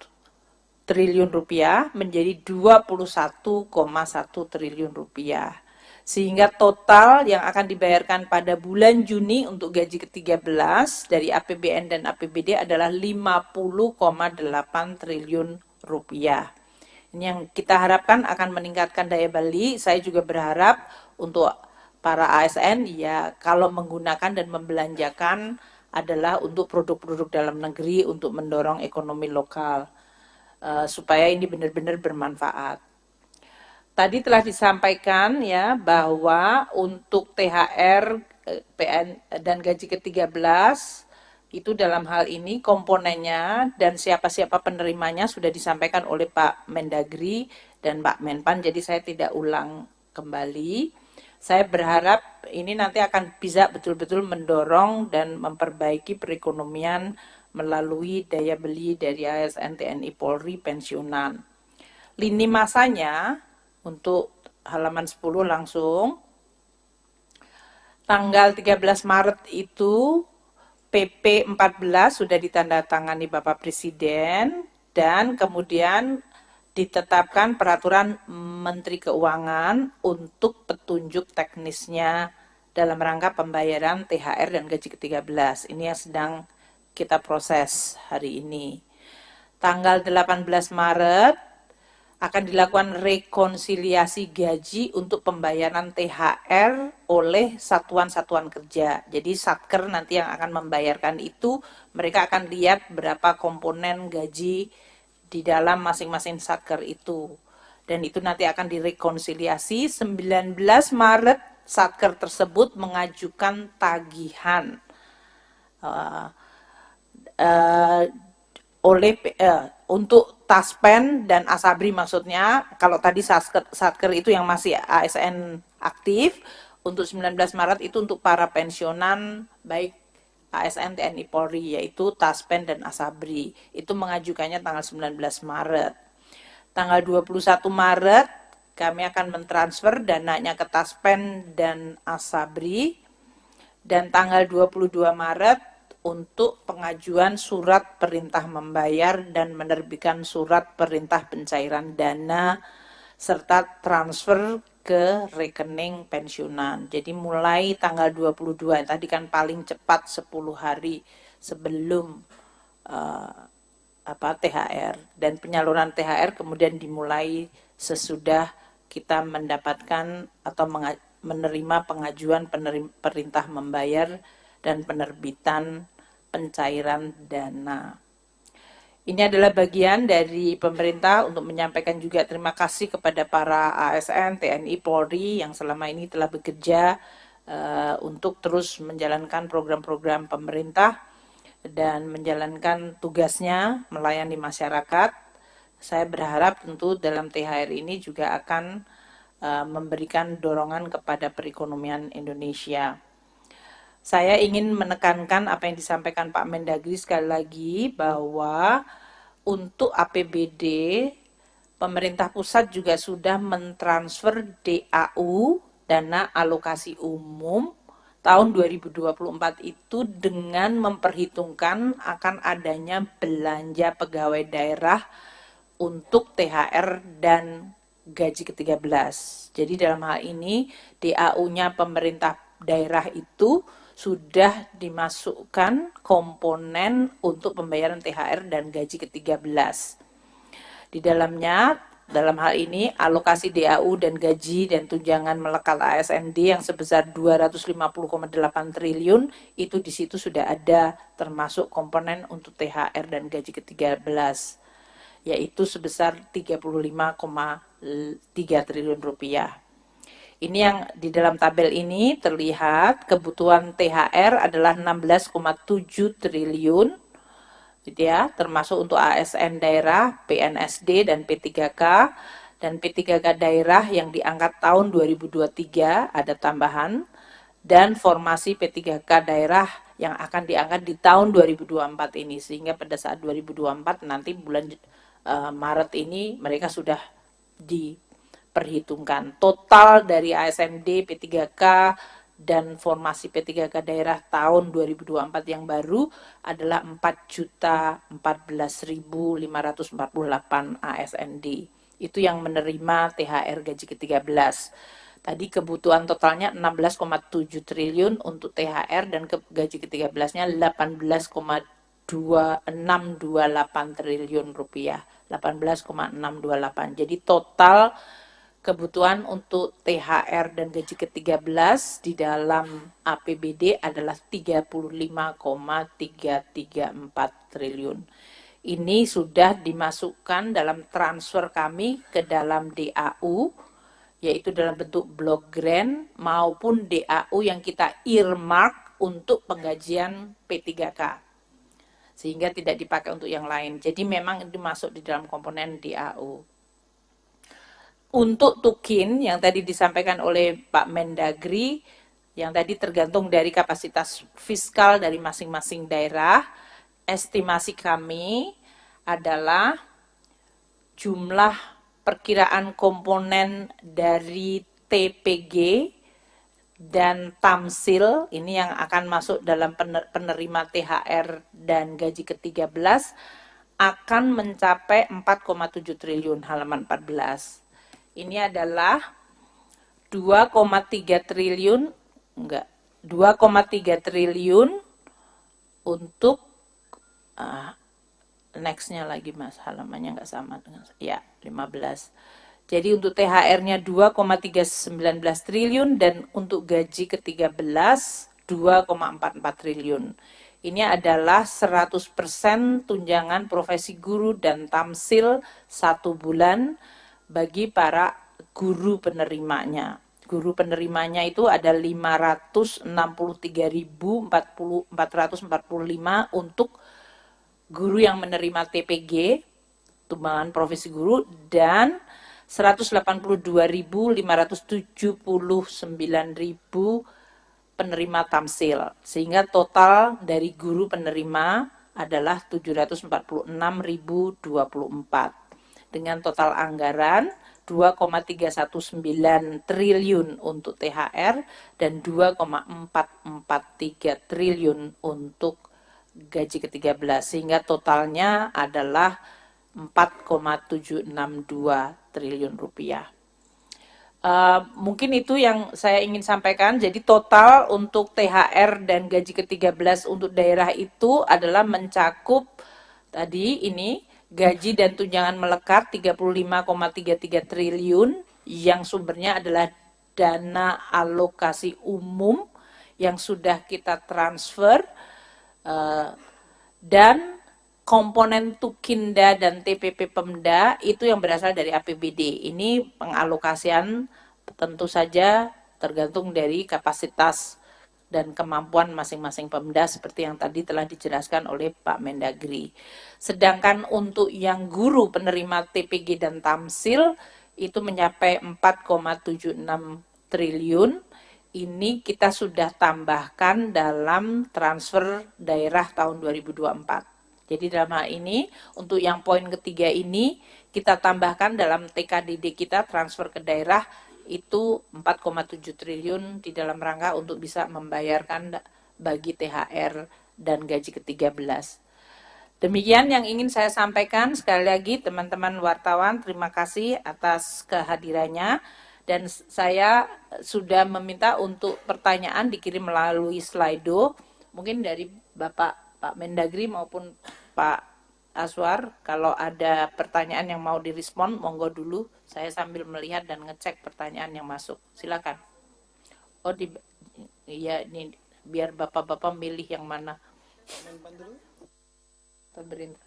triliun rupiah menjadi 21,1 triliun rupiah. Sehingga total yang akan dibayarkan pada bulan Juni untuk gaji ke-13 dari APBN dan APBD adalah 50,8 triliun rupiah. Ini yang kita harapkan akan meningkatkan daya beli. Saya juga berharap untuk para ASN ya kalau menggunakan dan membelanjakan adalah untuk produk-produk dalam negeri untuk mendorong ekonomi lokal supaya ini benar-benar bermanfaat. Tadi telah disampaikan ya bahwa untuk THR, PN dan gaji ke-13 itu dalam hal ini komponennya dan siapa-siapa penerimanya sudah disampaikan oleh Pak Mendagri dan Pak Menpan, jadi saya tidak ulang kembali. Saya berharap ini nanti akan bisa betul-betul mendorong dan memperbaiki perekonomian melalui daya beli dari ASN, TNI, Polri, pensiunan. Lini masanya untuk halaman 10 langsung. Tanggal 13 Maret itu PP 14 sudah ditandatangani Bapak Presiden dan kemudian ditetapkan peraturan Menteri Keuangan untuk petunjuk teknisnya dalam rangka pembayaran THR dan gaji ke-13. Ini yang sedang kita proses hari ini. Tanggal 18 Maret akan dilakukan rekonsiliasi gaji untuk pembayaran THR oleh satuan-satuan kerja. Jadi Satker nanti yang akan membayarkan itu, mereka akan lihat berapa komponen gaji di dalam masing-masing Satker itu. Dan itu nanti akan direkonsiliasi. 19 Maret Satker tersebut mengajukan tagihan untuk Taspen dan Asabri, maksudnya kalau tadi Satker itu yang masih ASN aktif, untuk 19 Maret itu untuk para pensiunan baik ASN TNI Polri, yaitu Taspen dan Asabri. Itu mengajukannya tanggal 19 Maret. Tanggal 21 Maret kami akan mentransfer dananya ke Taspen dan Asabri. Dan tanggal 22 Maret untuk pengajuan surat perintah membayar dan menerbitkan surat perintah pencairan dana serta transfer ke rekening pensiunan. Jadi mulai tanggal 22, tadi kan paling cepat 10 hari sebelum THR, dan penyaluran THR kemudian dimulai sesudah kita mendapatkan atau menerima pengajuan perintah membayar dan penerbitan pencairan dana. Ini adalah bagian dari pemerintah untuk menyampaikan juga terima kasih kepada para ASN, TNI, Polri yang selama ini telah bekerja untuk terus menjalankan program-program pemerintah dan menjalankan tugasnya melayani masyarakat. Saya berharap tentu dalam THR ini juga akan memberikan dorongan kepada perekonomian Indonesia. Saya ingin menekankan apa yang disampaikan Pak Mendagri sekali lagi, bahwa untuk APBD, pemerintah pusat juga sudah mentransfer DAU, dana alokasi umum, tahun 2024 itu dengan memperhitungkan akan adanya belanja pegawai daerah untuk THR dan gaji ke-13. Jadi dalam hal ini DAU-nya pemerintah daerah itu sudah dimasukkan komponen untuk pembayaran THR dan gaji ke-13. Di dalamnya, dalam hal ini alokasi DAU dan gaji dan tunjangan melekat ASND yang sebesar 250,8 triliun itu di situ sudah ada termasuk komponen untuk THR dan gaji ke-13, yaitu sebesar 35,3 triliun rupiah. Ini yang di dalam tabel ini terlihat kebutuhan THR adalah 16,7 triliun, gitu ya, termasuk untuk ASN daerah, PNSD dan P3K, dan P3K daerah yang diangkat tahun 2023 ada tambahan, dan formasi P3K daerah yang akan diangkat di tahun 2024 ini, sehingga pada saat 2024 nanti bulan Maret ini mereka sudah diperhitungkan. Total dari ASND, P3K, dan formasi P3K daerah tahun 2024 yang baru adalah 4.014.548 ASND. Itu yang menerima THR gaji ke-13. Tadi kebutuhan totalnya 16,7 triliun untuk THR dan gaji ke-13-nya 18,628 triliun rupiah. 18,628. Jadi total kebutuhan untuk THR dan gaji ke-13 di dalam APBD adalah 35,334 triliun. Ini sudah dimasukkan dalam transfer kami ke dalam DAU, yaitu dalam bentuk block grant maupun DAU yang kita earmark untuk penggajian P3K. Sehingga tidak dipakai untuk yang lain. Jadi memang itu masuk di dalam komponen DAU. Untuk tukin yang tadi disampaikan oleh Pak Mendagri, yang tadi tergantung dari kapasitas fiskal dari masing-masing daerah, estimasi kami adalah jumlah perkiraan komponen dari TPG dan Tamsil, ini yang akan masuk dalam penerima THR dan gaji ke-13, akan mencapai 4,7 triliun, halaman 14. Ini adalah 2,3 triliun, 2,3 triliun untuk Nextnya lagi Mas, halamannya nggak sama dengan ya 15. Jadi untuk THR-nya 2,319 triliun dan untuk gaji ke-13 2,44 triliun. Ini adalah 100% tunjangan profesi guru dan tamsil 1 bulan bagi para guru penerimanya. Guru penerimanya itu ada 563.445 untuk guru yang menerima TPG, tunjangan profesi guru, dan 182.579.000 penerima tamsil. Sehingga total dari guru penerima adalah 746.024. Dengan total anggaran 2,319 triliun untuk THR dan 2,443 triliun untuk gaji ke-13, sehingga totalnya adalah 4,762 triliun rupiah. Mungkin itu yang saya ingin sampaikan. Jadi total untuk THR dan gaji ke-13 untuk daerah itu adalah mencakup tadi ini gaji dan tunjangan melekat 35,33 triliun yang sumbernya adalah dana alokasi umum yang sudah kita transfer, dan komponen Tukinda dan TPP Pemda itu yang berasal dari APBD. Ini pengalokasian tentu saja tergantung dari kapasitas dan kemampuan masing-masing Pemda seperti yang tadi telah dijelaskan oleh Pak Mendagri. Sedangkan untuk yang guru penerima TPG dan Tamsil itu mencapai 4,76 triliun. Ini kita sudah tambahkan dalam transfer daerah tahun 2024. Jadi dalam hal ini untuk yang poin ketiga ini kita tambahkan dalam TKDD kita transfer ke daerah itu 4,7 triliun di dalam rangka untuk bisa membayarkan bagi THR dan gaji ke-13. Demikian yang ingin saya sampaikan. Sekali lagi teman-teman wartawan, terima kasih atas kehadirannya. Dan saya sudah meminta untuk pertanyaan dikirim melalui Slido. Mungkin dari Bapak Mendagri maupun Pak Aswar, kalau ada pertanyaan yang mau direspon, monggo dulu. Saya sambil melihat dan ngecek pertanyaan yang masuk. Silakan. Oh, ya ini biar bapak-bapak milih yang mana. Pemerintah.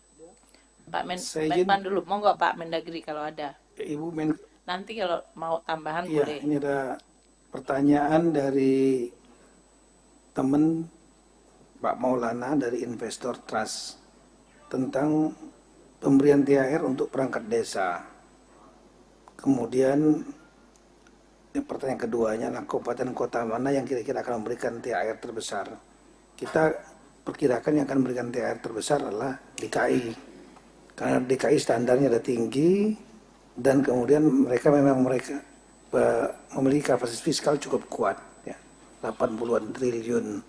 Pak Menpan dulu, monggo Pak Mendagri kalau ada. Ibu Nanti kalau mau tambahan ya, boleh. Ini ada pertanyaan dari teman Pak Maulana dari Investor Trust tentang pemberian THR untuk perangkat desa. Kemudian pertanyaan keduanya adalah kabupaten kota mana yang kira-kira akan memberikan THR terbesar. Kita perkirakan yang akan memberikan THR terbesar adalah DKI. Karena DKI standarnya ada tinggi dan kemudian mereka memiliki kapasitas fiskal cukup kuat, ya, 80-an triliun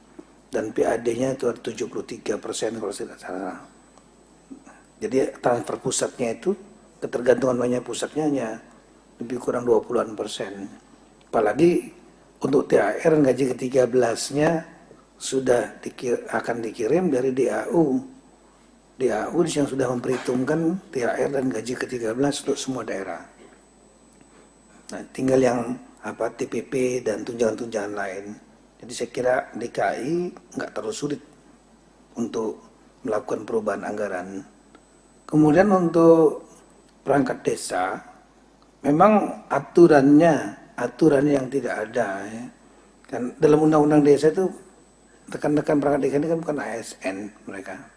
dan PAD-nya itu ada 73% kalau tidak salah. Jadi transfer pusatnya itu ketergantungan banyak pusatnya hanya lebih kurang 20-an persen. Apalagi untuk THR gaji ke-13-nya sudah akan dikirim dari DAU. DAU yang sudah memperhitungkan THR dan gaji ke-13 untuk semua daerah. Nah, tinggal yang TPP dan tunjangan-tunjangan lain. Jadi saya kira DKI nggak terlalu sulit untuk melakukan perubahan anggaran. Kemudian untuk perangkat desa, memang aturan yang tidak ada. Ya. Kan dalam undang-undang desa itu rekan-rekan perangkat desa ini kan bukan ASN mereka.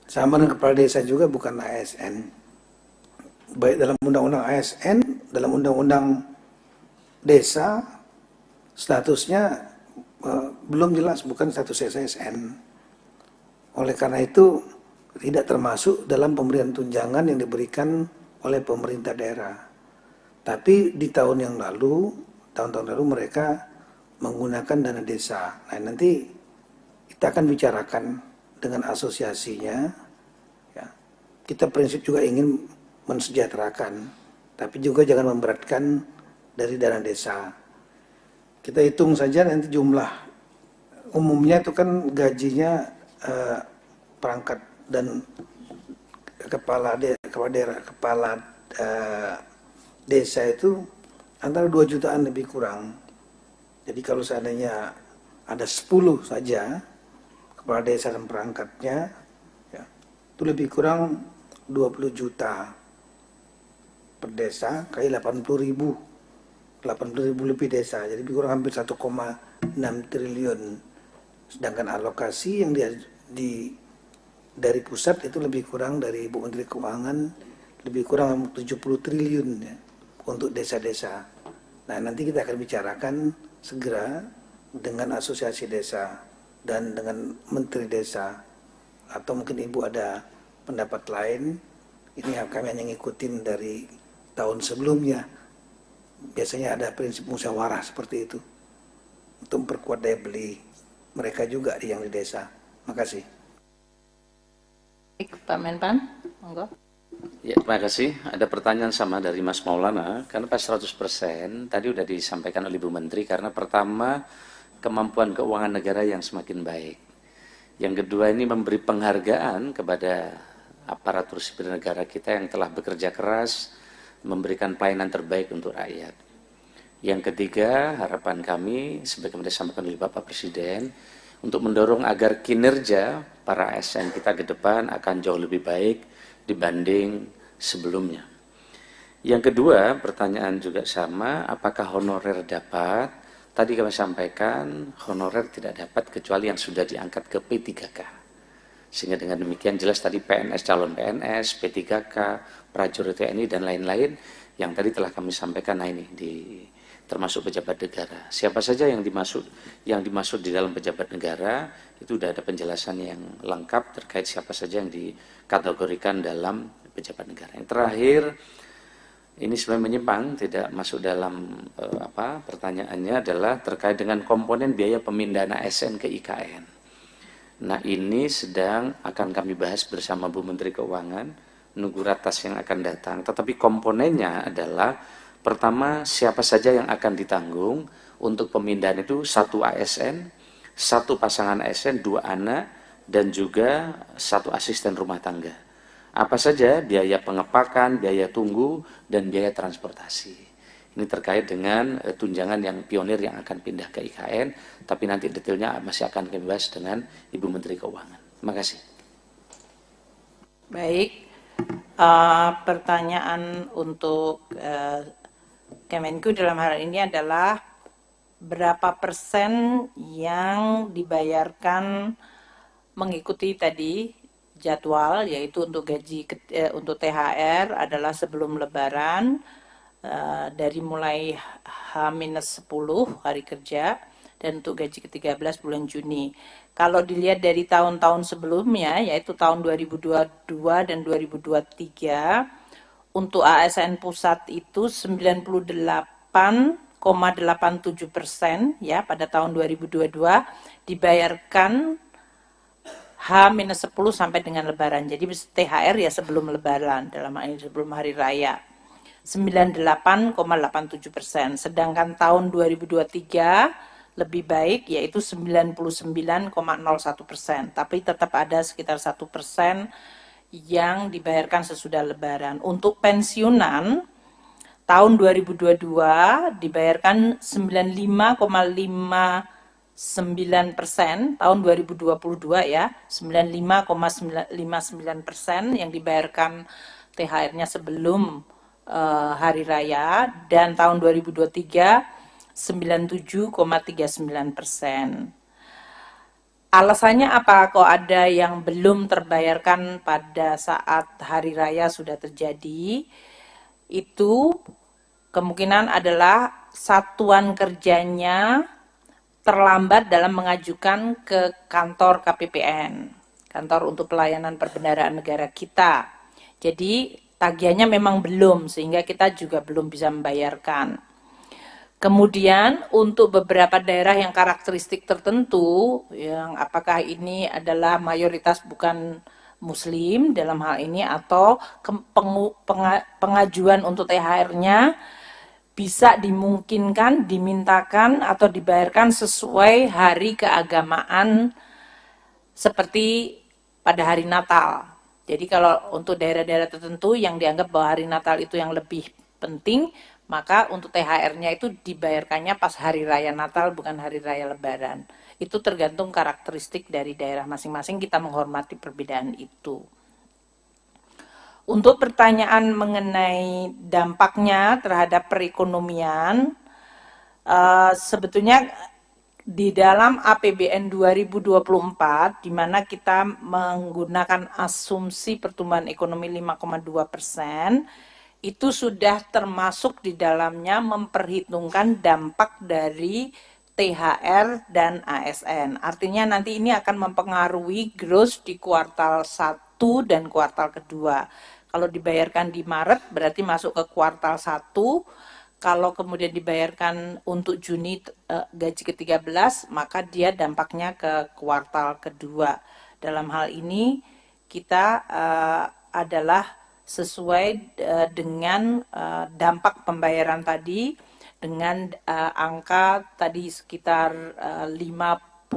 Sama dengan kepala desa juga bukan ASN. Baik dalam undang-undang ASN, dalam undang-undang desa, statusnya belum jelas, bukan status ASN. Oleh karena itu, tidak termasuk dalam pemberian tunjangan yang diberikan oleh pemerintah daerah. Tapi di tahun-tahun lalu mereka menggunakan dana desa. Nah, nanti kita akan bicarakan dengan asosiasinya. Ya. Kita prinsip juga ingin mensejahterakan, tapi juga jangan memberatkan dari dana desa. Kita hitung saja nanti jumlah umumnya itu kan gajinya perangkat dan kepala desa itu antara 2 jutaan lebih kurang. Jadi kalau seandainya ada 10 saja kepala desa dan perangkatnya, ya, itu lebih kurang 20 juta per desa kali 80.000 lebih desa, jadi lebih kurang hampir 1,6 triliun. Sedangkan alokasi yang dari pusat itu lebih kurang, dari Ibu Menteri Keuangan lebih kurang 70 triliun ya, untuk desa-desa. Nah, nanti kita akan bicarakan segera dengan asosiasi desa dan dengan menteri desa, atau mungkin Ibu ada pendapat lain. Ini kami hanya ngikutin dari tahun sebelumnya. Biasanya ada prinsip musyawarah seperti itu untuk memperkuat daya beli mereka juga yang di desa. Makasih. Pak Menpan, monggo. Ya, terima kasih. Ada pertanyaan sama dari Mas Maulana, karena pas 100% tadi sudah disampaikan oleh Bu Menteri, karena pertama, kemampuan keuangan negara yang semakin baik. Yang kedua, ini memberi penghargaan kepada aparatur sipil negara kita yang telah bekerja keras, memberikan pelayanan terbaik untuk rakyat. Yang ketiga, harapan kami, sebagaimana disampaikan oleh Bapak Presiden, untuk mendorong agar kinerja para ASN kita ke depan akan jauh lebih baik dibanding sebelumnya. Yang kedua, pertanyaan juga sama, apakah honorer dapat? Tadi kami sampaikan, honorer tidak dapat kecuali yang sudah diangkat ke P3K. Sehingga dengan demikian jelas tadi PNS, calon PNS, P3K, prajurit TNI, dan lain-lain yang tadi telah kami sampaikan. Nah ini termasuk pejabat negara. Siapa saja yang dimaksud di dalam pejabat negara, itu sudah ada penjelasan yang lengkap terkait siapa saja yang dikategorikan dalam pejabat negara. Yang terakhir, ini sebenarnya menyimpang, tidak masuk dalam pertanyaannya, adalah terkait dengan komponen biaya pemindahan ASN ke IKN. Nah ini sedang akan kami bahas bersama Bu Menteri Keuangan, nunggu ratas yang akan datang. Tetapi komponennya adalah, pertama, siapa saja yang akan ditanggung untuk pemindahan itu, 1 ASN, 1 pasangan ASN, 2 anak, dan juga 1 asisten rumah tangga. Apa saja biaya pengepakan, biaya tunggu, dan biaya transportasi. Ini terkait dengan tunjangan yang pionir yang akan pindah ke IKN, tapi nanti detailnya masih akan kami bahas dengan Ibu Menteri Keuangan. Terima kasih. Baik, pertanyaan untuk Kemenku dalam hal ini adalah berapa persen yang dibayarkan mengikuti tadi jadwal, yaitu untuk gaji untuk THR adalah sebelum Lebaran, dari mulai H-10 hari kerja, dan untuk gaji ke-13 bulan Juni. Kalau dilihat dari tahun-tahun sebelumnya, yaitu tahun 2022 dan 2023, untuk ASN pusat itu 98,87% ya pada tahun 2022 dibayarkan H-10 sampai dengan Lebaran. Jadi THR ya sebelum Lebaran, dalam hal ini sebelum Hari Raya. 98,87%. Sedangkan tahun 2023 lebih baik, yaitu 99,01%. Tapi tetap ada sekitar 1% yang dibayarkan sesudah Lebaran. Untuk pensiunan, tahun 2022 dibayarkan 95,59%, tahun 2022 ya, 95,59% yang dibayarkan THR-nya sebelum Hari Raya, dan tahun 2023 97,39%. Alasannya apa kok ada yang belum terbayarkan pada saat Hari Raya sudah terjadi? Itu kemungkinan adalah satuan kerjanya terlambat dalam mengajukan ke kantor KPPN, Kantor untuk Pelayanan Perbendaharaan Negara kita. Jadi tagihannya memang belum, sehingga kita juga belum bisa membayarkan. Kemudian untuk beberapa daerah yang karakteristik tertentu, yang apakah ini adalah mayoritas bukan Muslim dalam hal ini, atau pengajuan untuk THR-nya bisa dimungkinkan, dimintakan, atau dibayarkan sesuai hari keagamaan seperti pada hari Natal. Jadi kalau untuk daerah-daerah tertentu yang dianggap bahwa hari Natal itu yang lebih penting, maka untuk THR-nya itu dibayarkannya pas hari raya Natal, bukan hari raya Lebaran. Itu tergantung karakteristik dari daerah masing-masing, kita menghormati perbedaan itu. Untuk pertanyaan mengenai dampaknya terhadap perekonomian, sebetulnya di dalam APBN 2024, di mana kita menggunakan asumsi pertumbuhan ekonomi 5,2%, itu sudah termasuk di dalamnya memperhitungkan dampak dari THR dan ASN. Artinya nanti ini akan mempengaruhi gross di kuartal 1 dan kuartal kedua. Kalau dibayarkan di Maret berarti masuk ke kuartal 1. Kalau kemudian dibayarkan untuk Juni gaji ke-13, maka dia dampaknya ke kuartal kedua. Dalam hal ini kita adalah sesuai dengan dampak pembayaran tadi, dengan angka tadi sekitar 50,8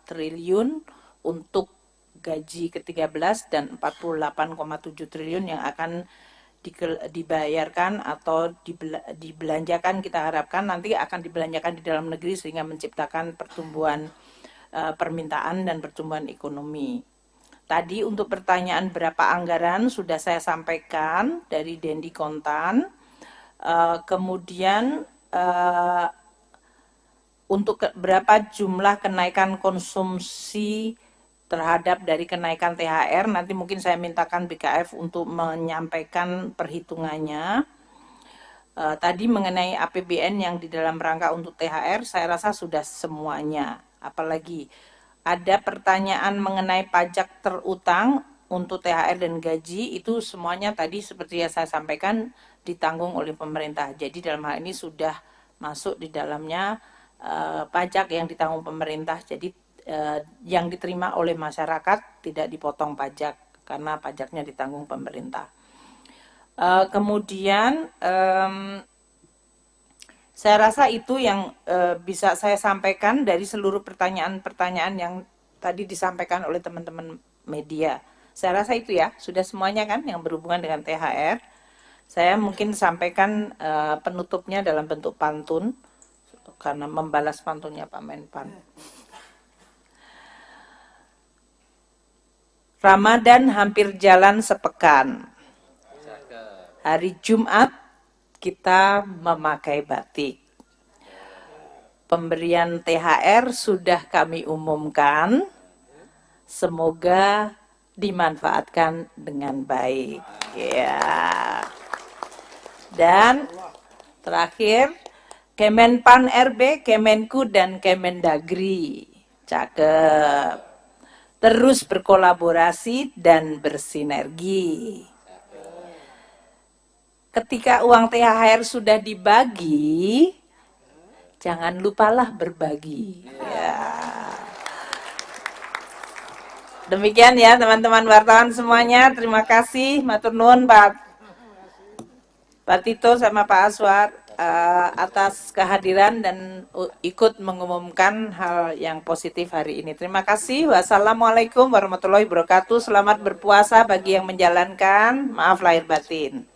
triliun untuk gaji ke-13 dan 48,7 triliun yang akan dibayarkan atau dibelanjakan, kita harapkan nanti akan dibelanjakan di dalam negeri sehingga menciptakan pertumbuhan permintaan dan pertumbuhan ekonomi. Tadi untuk pertanyaan berapa anggaran sudah saya sampaikan dari Dendi Kontan. Kemudian untuk berapa jumlah kenaikan konsumsi terhadap dari kenaikan THR, nanti mungkin saya mintakan BKF untuk menyampaikan perhitungannya. Tadi mengenai APBN yang di dalam rangka untuk THR, saya rasa sudah semuanya. Apalagi ada pertanyaan mengenai pajak terutang untuk THR dan gaji, itu semuanya tadi seperti yang saya sampaikan ditanggung oleh pemerintah. Jadi dalam hal ini sudah masuk di dalamnya pajak yang ditanggung pemerintah. Jadi yang diterima oleh masyarakat tidak dipotong pajak karena pajaknya ditanggung pemerintah. Kemudian saya rasa itu yang bisa saya sampaikan dari seluruh pertanyaan-pertanyaan yang tadi disampaikan oleh teman-teman media. Saya rasa itu ya, sudah semuanya kan yang berhubungan dengan THR. Saya mungkin sampaikan penutupnya dalam bentuk pantun karena membalas pantunnya Pak Menpan. Ramadan hampir jalan sepekan. Hari Jumat kita memakai batik. Pemberian THR sudah kami umumkan. Semoga dimanfaatkan dengan baik. Ya. Dan terakhir, Kemenpan RB, Kemenku dan Kemendagri. Cakep. Terus berkolaborasi dan bersinergi. Ketika uang THR sudah dibagi, jangan lupalah berbagi. Ya. Demikian ya teman-teman wartawan semuanya. Terima kasih, matur nuwun Pak Tito sama Pak Aswar atas kehadiran dan ikut mengumumkan hal yang positif hari ini. Terima kasih. Wassalamualaikum warahmatullahi wabarakatuh. Selamat berpuasa bagi yang menjalankan. Maaf lahir batin.